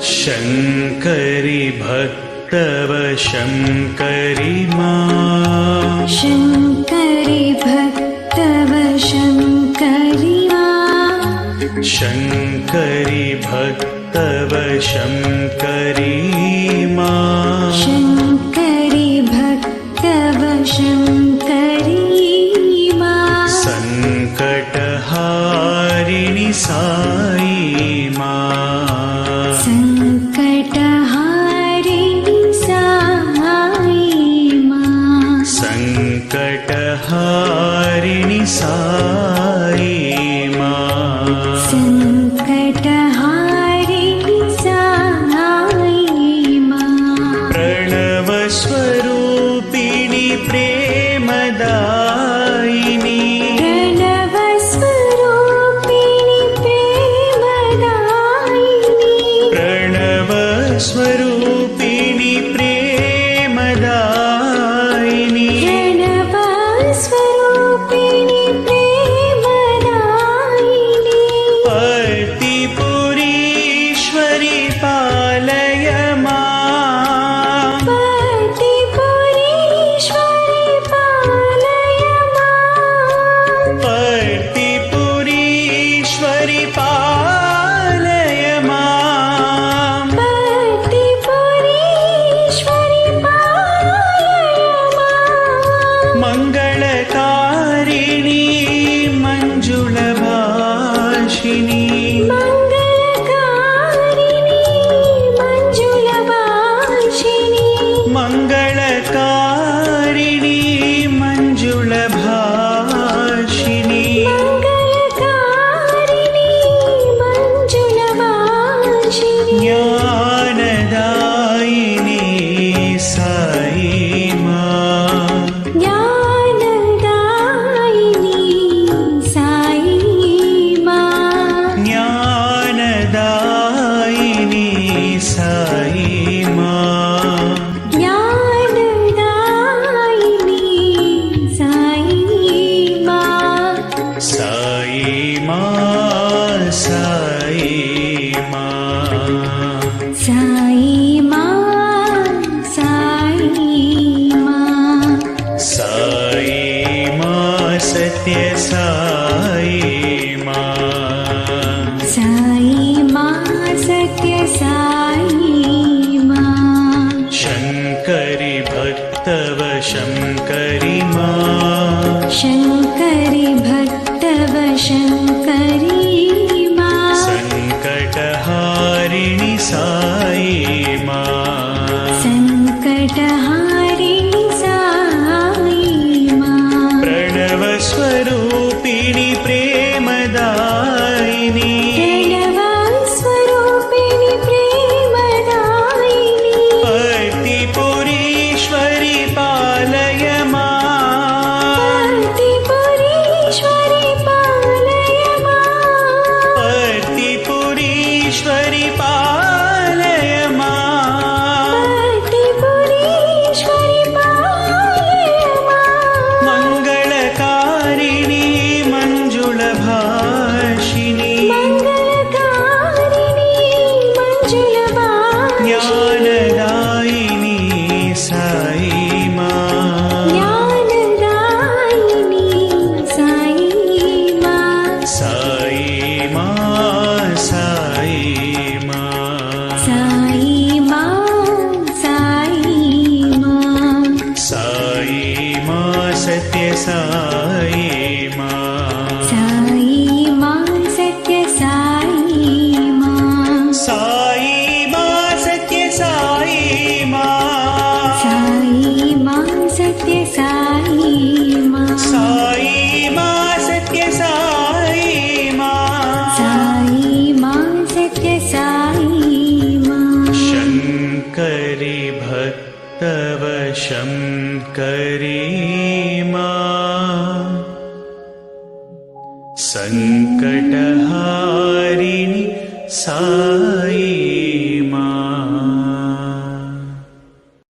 शङ्करि भक्तव शङ्करि मां शङ्करि भक्तव शङ्करि मां शङ्करि भक्तव शङ्करि मां शङ्करि भक्तव शङ्करि मां सङ्कटहारिणि साई मां सङ्कटहारिणि साई मां सङ्कटहारिणि साई मां सङ्कटहारिणि साई मां प्रणवस्वरूपिणि प्रेमदायिनि प्रणवस्वरूपिणि प्रेमदायिनि प्रणवस्वरूपिणि प्रेमदायिनि प्रणवस्वरूपिणि प्रेमदायिनि पतिपुरीश्वरि पालय मां पतिपुरीश्वरि पालय मां पतिपुरीश्वरि पालय मां पतिपुरीश्वरि पालय मां मङ्गलकारिणि मञ्जुलभाषिणि मङ्गलकारिणि मञ्जुलभाषिणि मङ्गलकारिणि मञ्जुलभाषिणि मङ्गलकारिणि मञ्जुलभाषिणि ज्ञानदायिनि साई मां ज्ञानदायिनि साई मां ज्ञानदायिनि साई मां ज्ञानदायिनि साई मां साई मां साई मां साई मां साई मां साई मां सत्य साई मां साई मां सत्य साई मां शङ्करि भक्तव शङ्करि मां शङ्करि भक्तव शङ्करि मां सङ्कटहारिणि साई मां सङ्कटहारिणि साई मां प्रणवस्वरूपिणि प्रेमदायिनि प्रणवस्वरूपिणि प्रेमदायिनि पतिपुरीश्वरि पालय मां पतिपुरीश्वरि पालय मां पतिपुरीश्वरि पालय मां पतिपुरीश्वरि पालय मां मङ्गलकारिणि मञ्जुलभाषिणि मङ्गलकारिणि मञ्जुलभाषिणि ज्ञानदायिनि साई मां ज्ञानदायिनि साई मां साई मां साई मां साई मां साई मां साई मां सत्य साई मां साई मां सत्य साई मां साई मां सत्य साई मां साई मां सत्य साई मां साई मां सत्य साई मां साई मां सत्य साई मां शङ्करि भक्तव शङ्करि मां सङ्कटहारिणि साई